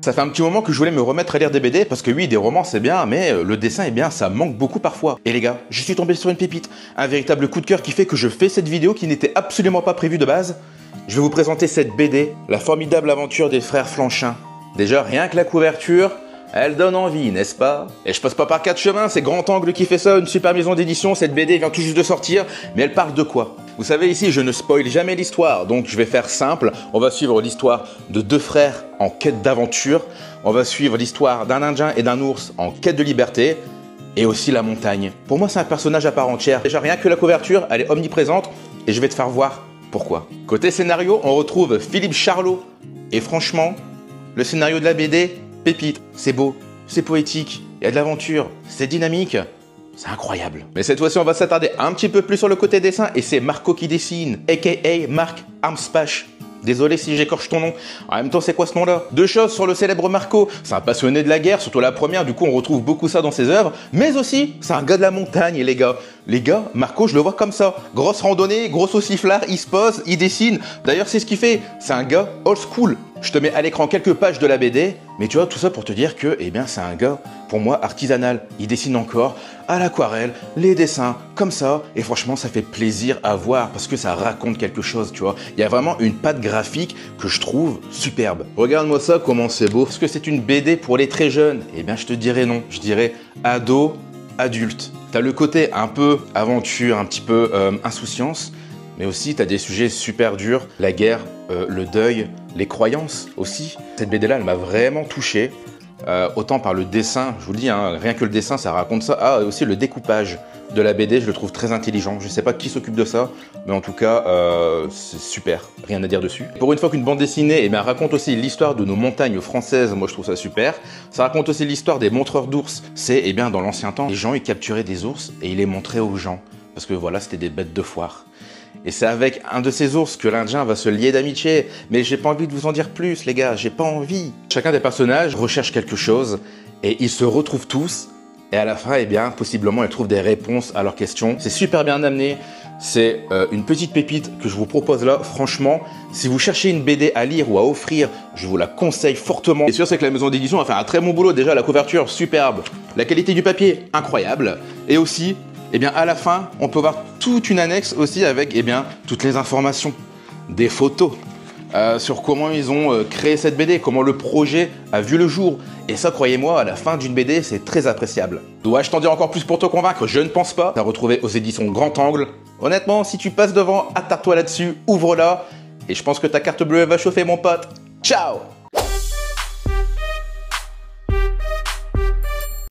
Ça fait un petit moment que je voulais me remettre à lire des BD parce que oui, des romans c'est bien, mais le dessin, eh bien, ça manque beaucoup parfois. Et les gars, je suis tombé sur une pépite, un véritable coup de cœur qui fait que je fais cette vidéo qui n'était absolument pas prévue de base. Je vais vous présenter cette BD, La formidable aventure des frères Flanchin. Déjà, rien que la couverture, elle donne envie, n'est-ce pas? Et je passe pas par quatre chemins, c'est Grand Angle qui fait ça, une super maison d'édition, cette BD vient tout juste de sortir, mais elle parle de quoi? Vous savez, ici, je ne spoil jamais l'histoire, donc je vais faire simple. On va suivre l'histoire de deux frères en quête d'aventure. On va suivre l'histoire d'un Indien et d'un ours en quête de liberté. Et aussi la montagne. Pour moi, c'est un personnage à part entière. Déjà, rien que la couverture, elle est omniprésente. Et je vais te faire voir pourquoi. Côté scénario, on retrouve Philippe Charlot. Et franchement, le scénario de la BD, pépite. C'est beau, c'est poétique, il y a de l'aventure, c'est dynamique. C'est incroyable. Mais cette fois-ci, on va s'attarder un petit peu plus sur le côté dessin et c'est Marco qui dessine, a.k.a. Marc Armspach. Désolé si j'écorche ton nom. En même temps, c'est quoi ce nom-là? Deux choses sur le célèbre Marco. C'est un passionné de la guerre, surtout la première, du coup on retrouve beaucoup ça dans ses œuvres. Mais aussi, c'est un gars de la montagne, les gars. Les gars, Marco, je le vois comme ça. Grosse randonnée, gros sauciflard, il se pose, il dessine. D'ailleurs, c'est ce qu'il fait. C'est un gars old school. Je te mets à l'écran quelques pages de la BD, mais tu vois, tout ça pour te dire que, eh bien, c'est un gars, pour moi, artisanal. Il dessine encore à l'aquarelle, les dessins, comme ça, et franchement, ça fait plaisir à voir, parce que ça raconte quelque chose, tu vois. Il y a vraiment une patte graphique que je trouve superbe. Regarde-moi ça, comment c'est beau. Est-ce que c'est une BD pour les très jeunes? Eh bien, je te dirais non. Je dirais ado, adulte. T'as le côté un peu aventure, un petit peu insouciance, mais aussi t'as des sujets super durs, la guerre, le deuil, les croyances aussi. Cette BD-là, elle m'a vraiment touché, autant par le dessin, je vous le dis, hein, rien que le dessin, ça raconte ça. Ah, aussi le découpage de la BD, je le trouve très intelligent. Je sais pas qui s'occupe de ça, mais en tout cas, c'est super. Rien à dire dessus. Pour une fois qu'une bande dessinée, eh bien, raconte aussi l'histoire de nos montagnes françaises, moi je trouve ça super. Ça raconte aussi l'histoire des montreurs d'ours. C'est, eh bien, dans l'ancien temps, les gens, ils capturaient des ours et ils les montraient aux gens. Parce que voilà, c'était des bêtes de foire. Et c'est avec un de ces ours que l'Indien va se lier d'amitié. Mais j'ai pas envie de vous en dire plus, les gars, j'ai pas envie. Chacun des personnages recherche quelque chose et ils se retrouvent tous. Et à la fin, eh bien, possiblement, ils trouvent des réponses à leurs questions. C'est super bien amené. C'est une petite pépite que je vous propose là. Franchement, si vous cherchez une BD à lire ou à offrir, je vous la conseille fortement. Et sûr, c'est que la maison d'édition a fait un très bon boulot. Déjà, la couverture, superbe. La qualité du papier, incroyable. Et aussi, eh bien, à la fin, on peut voir toute une annexe aussi avec, eh bien, toutes les informations, des photos sur comment ils ont créé cette BD, comment le projet a vu le jour. Et ça, croyez-moi, à la fin d'une BD, c'est très appréciable. Dois-je t'en dire encore plus pour te convaincre? Je ne pense pas. T'as retrouvé aux éditions Grand Angle. Honnêtement, si tu passes devant, attarde-toi là-dessus, ouvre-la. Et je pense que ta carte bleue va chauffer, mon pote. Ciao!